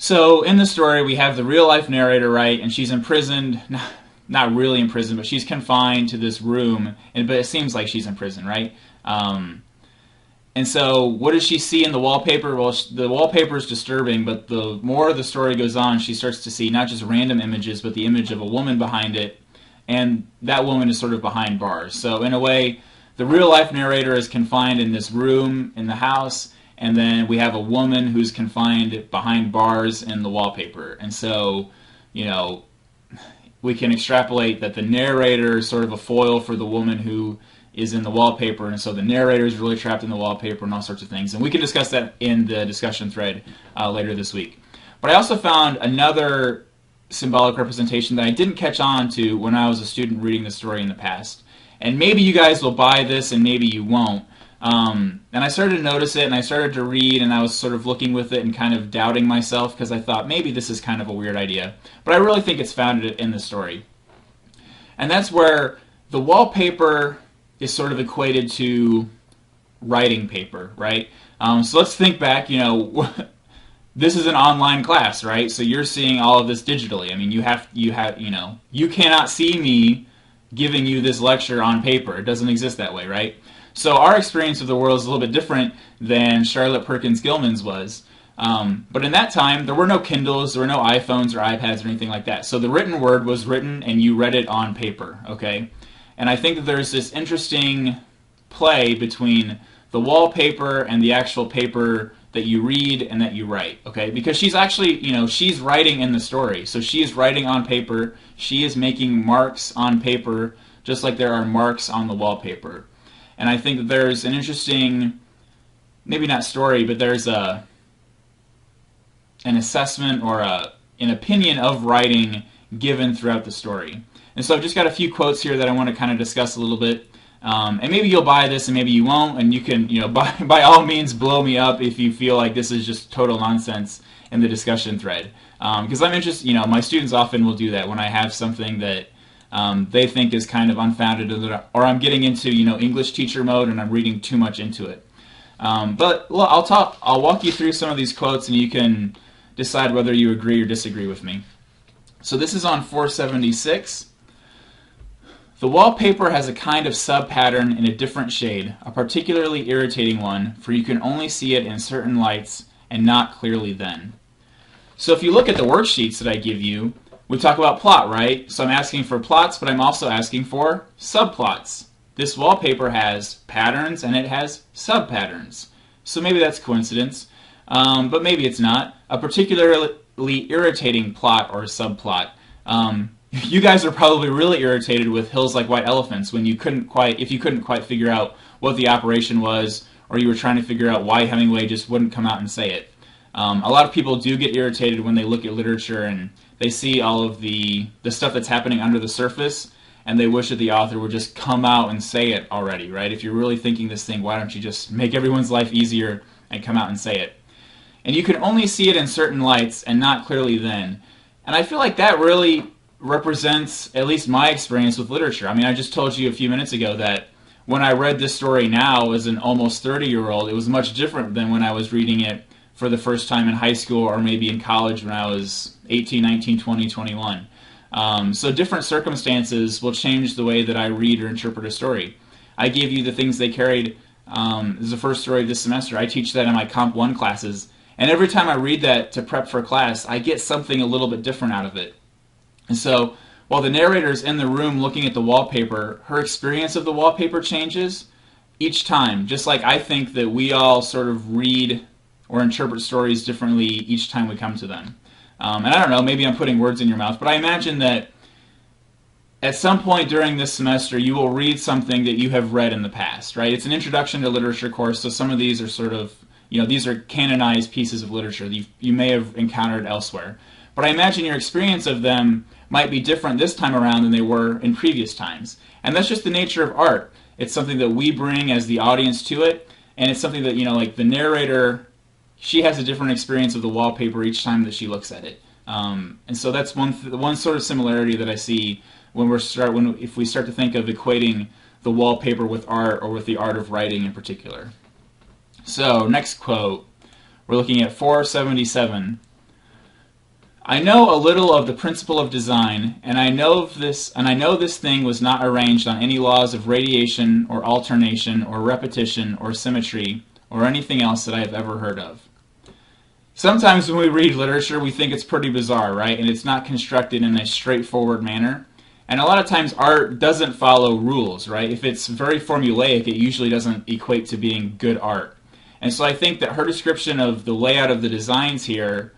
So in the story, we have the real life narrator, right? And she's imprisoned, not really in prison, but she's confined to this room. But it seems like she's in prison, right? And so what does she see in the wallpaper? Well, the wallpaper is disturbing, but the more the story goes on, she starts to see not just random images, but the image of a woman behind it. And that woman is sort of behind bars. So in a way, the real life narrator is confined in this room in the house, and then we have a woman who's confined behind bars in the wallpaper. And so, you know, we can extrapolate that the narrator is sort of a foil for the woman who is in the wallpaper, and so the narrator is really trapped in the wallpaper and all sorts of things. And we can discuss that in the discussion thread later this week. But I also found another symbolic representation that I didn't catch on to when I was a student reading the story in the past. And maybe you guys will buy this and maybe you won't. And I started to notice it, and I started to read, and I was sort of looking with it and kind of doubting myself because I thought maybe this is kind of a weird idea. But I really think it's founded in the story. And that's where the wallpaper is sort of equated to writing paper, right? So let's think back, you know, this is an online class, right? So you're seeing all of this digitally. I mean, you cannot see me giving you this lecture on paper. It doesn't exist that way, right? So our experience of the world is a little bit different than Charlotte Perkins Gilman's was. But in that time, there were no Kindles, there were no iPhones or iPads or anything like that. So the written word was written and you read it on paper, okay? And I think that there's this interesting play between the wallpaper and the actual paper that you read and that you write, okay? Because she's actually, you know, she's writing in the story. So she is writing on paper, she is making marks on paper, just like there are marks on the wallpaper. And I think that there's an interesting, maybe not story, but there's an assessment or an opinion of writing given throughout the story. And so I've just got a few quotes here that I want to kind of discuss a little bit. And maybe you'll buy this and maybe you won't, and you can, you know, by all means blow me up if you feel like this is just total nonsense in the discussion thread. Because I'm interested, you know, my students often will do that when I have something that they think is kind of unfounded, or I'm getting into, you know, English teacher mode and I'm reading too much into it. But well, I'll walk you through some of these quotes and you can decide whether you agree or disagree with me. So this is on 476. The wallpaper has a kind of sub-pattern in a different shade, a particularly irritating one, for you can only see it in certain lights and not clearly then. So if you look at the worksheets that I give you, we talk about plot, right? So I'm asking for plots, but I'm also asking for subplots. This wallpaper has patterns and it has sub-patterns. So maybe that's coincidence, but maybe it's not. A particularly irritating plot or subplot. You guys are probably really irritated with Hills Like White Elephants when if you couldn't quite figure out what the operation was, or you were trying to figure out why Hemingway just wouldn't come out and say it. A lot of people do get irritated when they look at literature and they see all of the stuff that's happening under the surface, and they wish that the author would just come out and say it already, right? If you're really thinking this thing, why don't you just make everyone's life easier and come out and say it? And you can only see it in certain lights and not clearly then. And I feel like that really represents at least my experience with literature. I mean, I just told you a few minutes ago that when I read this story now as an almost 30-year-old, it was much different than when I was reading it for the first time in high school or maybe in college when I was 18, 19, 20, 21. So different circumstances will change the way that I read or interpret a story. I gave you the things they carried. This is the first story of this semester. I teach that in my Comp 1 classes. And every time I read that to prep for class, I get something a little bit different out of it. And so, while the narrator's in the room looking at the wallpaper, her experience of the wallpaper changes each time. Just like I think that we all sort of read or interpret stories differently each time we come to them. And I don't know, maybe I'm putting words in your mouth, but I imagine that at some point during this semester you will read something that you have read in the past, right? It's an introduction to literature course, so some of these are sort of, you know, these are canonized pieces of literature that you may have encountered elsewhere. But I imagine your experience of them might be different this time around than they were in previous times. And that's just the nature of art. It's something that we bring as the audience to it, and it's something that, you know, like the narrator, she has a different experience of the wallpaper each time that she looks at it. And so that's one sort of similarity that I see when if we start to think of equating the wallpaper with art or with the art of writing in particular. So next quote, we're looking at 477. I know a little of the principle of design, and I know this thing was not arranged on any laws of radiation or alternation or repetition or symmetry or anything else that I have ever heard of. Sometimes when we read literature, we think it's pretty bizarre, right? And it's not constructed in a straightforward manner. And a lot of times art doesn't follow rules, right? If it's very formulaic, it usually doesn't equate to being good art. And so I think that her description of the layout of the designs here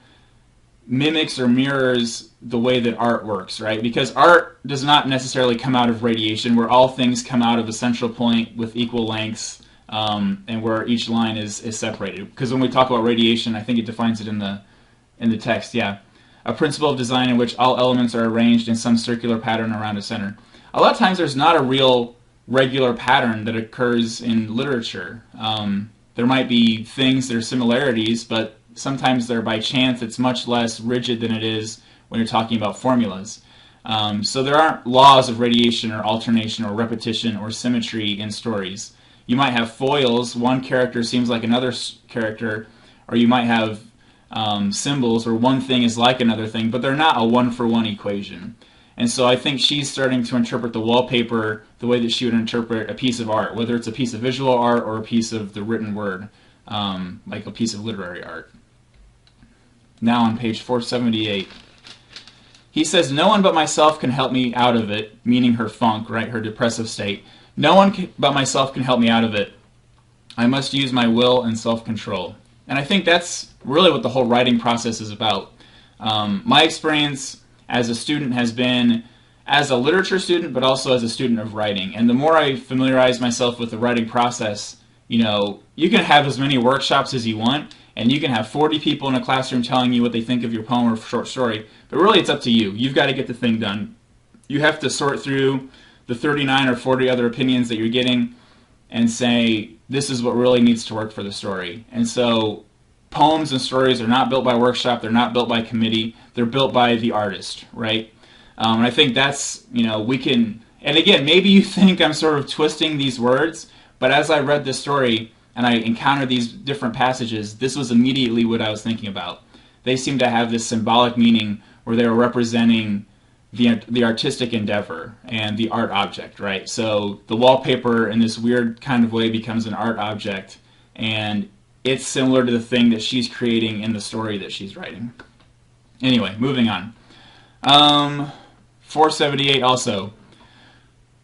mimics or mirrors the way that art works, right? Because art does not necessarily come out of radiation, where all things come out of a central point with equal lengths, and where each line is separated. Because when we talk about radiation, I think it defines it in the text, yeah. A principle of design in which all elements are arranged in some circular pattern around a center. A lot of times there's not a real regular pattern that occurs in literature. There might be things that are similarities, but sometimes they're by chance. It's much less rigid than it is when you're talking about formulas. So there aren't laws of radiation or alternation or repetition or symmetry in stories. You might have foils, one character seems like another character, or you might have symbols where one thing is like another thing, but they're not a one-for-one equation. And so I think she's starting to interpret the wallpaper the way that she would interpret a piece of art, whether it's a piece of visual art or a piece of the written word, like a piece of literary art. Now on page 478. He says, no one but myself can help me out of it, meaning her funk, right, her depressive state. No one but myself can help me out of it. I must use my will and self-control. And I think that's really what the whole writing process is about. My experience as a student has been as a literature student, but also as a student of writing. And the more I familiarize myself with the writing process, you know, you can have as many workshops as you want, and you can have 40 people in a classroom telling you what they think of your poem or short story, but really it's up to you. You've got to get the thing done. You have to sort through the 39 or 40 other opinions that you're getting and say, this is what really needs to work for the story. And so poems and stories are not built by workshop, they're not built by committee, they're built by the artist, right? And I think that's, you know, we can, and again, maybe you think I'm sort of twisting these words, but as I read this story and I encountered these different passages, this was immediately what I was thinking about. They seem to have this symbolic meaning where they were representing the artistic endeavor and the art object, right? So the wallpaper in this weird kind of way becomes an art object, and it's similar to the thing that she's creating in the story that she's writing. Anyway, moving on. 478 also.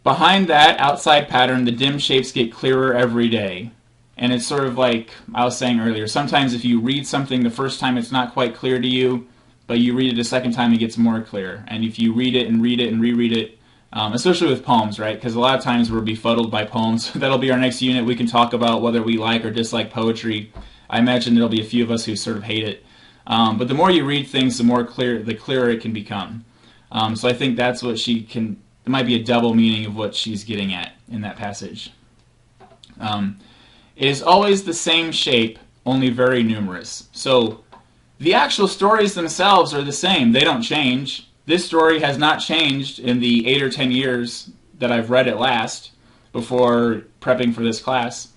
Behind that outside pattern, the dim shapes get clearer every day. And it's sort of like I was saying earlier, sometimes if you read something the first time it's not quite clear to you, but you read it a second time it gets more clear. And if you read it and reread it, especially with poems, right? Because a lot of times we're befuddled by poems. That'll be our next unit. We can talk about whether we like or dislike poetry. I imagine there'll be a few of us who sort of hate it. But the more you read things, the clearer it can become. So I think that's what it might be a double meaning of what she's getting at in that passage. It is always the same shape, only very numerous. So the actual stories themselves are the same. They don't change. This story has not changed in the 8 or 10 years that I've read it last before prepping for this class.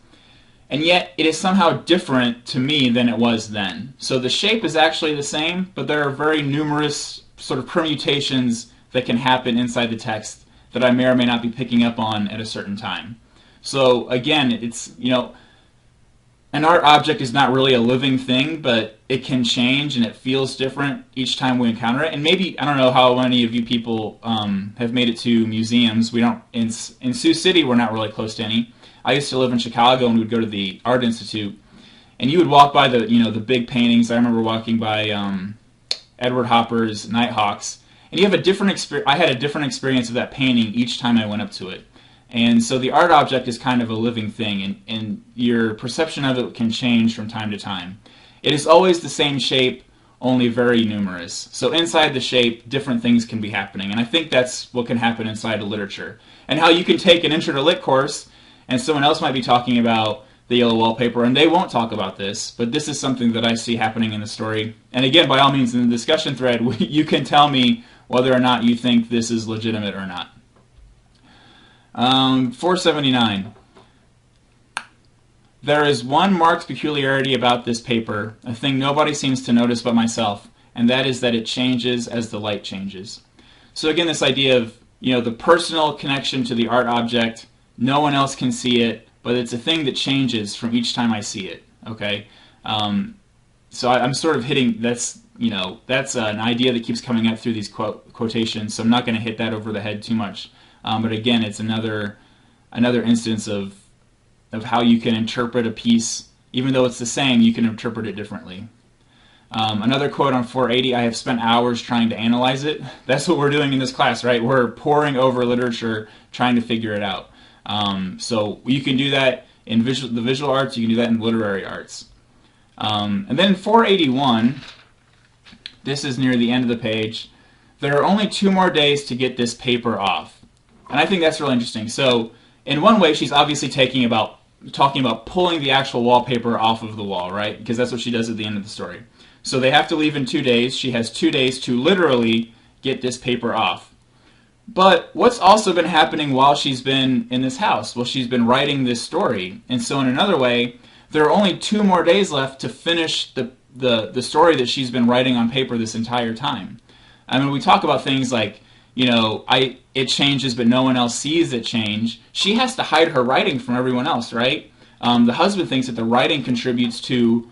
And yet it is somehow different to me than it was then. So the shape is actually the same, but there are very numerous sort of permutations that can happen inside the text that I may or may not be picking up on at a certain time. So again, it's, you know, an art object is not really a living thing, but it can change and it feels different each time we encounter it. And maybe, I don't know how many of you people have made it to museums. We don't, in Sioux City, we're not really close to any. I used to live in Chicago and we would go to the Art Institute, and you would walk by the, you know, the big paintings. I remember walking by Edward Hopper's Nighthawks, and you have a different experience. I had a different experience of that painting each time I went up to it. And so the art object is kind of a living thing, and your perception of it can change from time to time. It is always the same shape, only very numerous. So inside the shape, different things can be happening, and I think that's what can happen inside of literature. And how you can take an Intro to Lit course, and someone else might be talking about the yellow wallpaper, and they won't talk about this, but this is something that I see happening in the story. And again, by all means, in the discussion thread, you can tell me whether or not you think this is legitimate or not. 479. There is one marked peculiarity about this paper, a thing nobody seems to notice but myself. and that is that it changes as the light changes. So again, this idea of, the personal connection to the art object, no one else can see it, but it's a thing that changes from each time I see it. Okay, so I'm sort of hitting that's an idea that keeps coming up through these quotations. So I'm not going to hit that over the head too much. But again, it's another instance of how you can interpret a piece, even though it's the same, you can interpret it differently. Another quote on 480, I have spent hours trying to analyze it. That's what we're doing in this class, right? We're poring over literature, trying to figure it out. So you can do that in the visual arts, you can do that in literary arts. And then in 481, this is near the end of the page, there are only 2 more days to get this paper off. And I think that's really interesting. So in one way, she's obviously talking about pulling the actual wallpaper off of the wall, right? Because that's what she does at the end of the story. So they have to leave in 2 days. She has 2 days to literally get this paper off. But what's also been happening while she's been in this house? Well, she's been writing this story. And so in another way, there are only 2 more days left to finish the story that she's been writing on paper this entire time. I mean, we talk about things like, it changes, but no one else sees it change. She has to hide her writing from everyone else, right? The husband thinks that the writing contributes to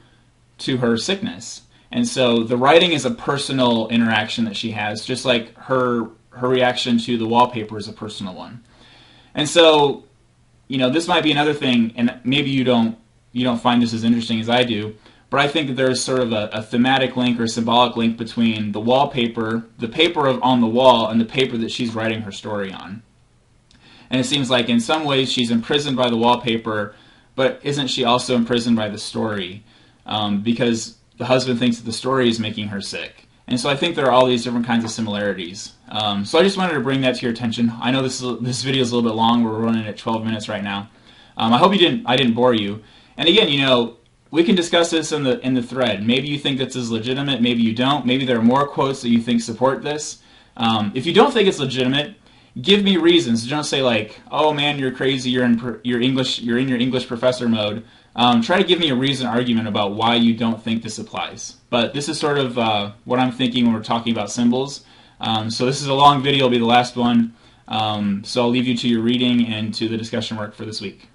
her sickness. And so the writing is a personal interaction that she has, just like her reaction to the wallpaper is a personal one. And so, this might be another thing, and maybe you don't find this as interesting as I do, but I think that there's sort of a thematic link or symbolic link between the wallpaper, the paper on the wall, and the paper that she's writing her story on. And it seems like in some ways she's imprisoned by the wallpaper, but isn't she also imprisoned by the story? Because the husband thinks that the story is making her sick. And so I think there are all these different kinds of similarities. So I just wanted to bring that to your attention. I know this video is a little bit long. We're running at 12 minutes right now. I hope I didn't bore you. And again, we can discuss this in the thread. Maybe you think this is legitimate. Maybe you don't. Maybe there are more quotes that you think support this. If you don't think it's legitimate, give me reasons. Don't say like, "Oh man, you're crazy. You're in your English professor mode." Try to give me a reason, argument about why you don't think this applies. But this is sort of what I'm thinking when we're talking about symbols. So this is a long video. It'll be the last one. So I'll leave you to your reading and to the discussion work for this week.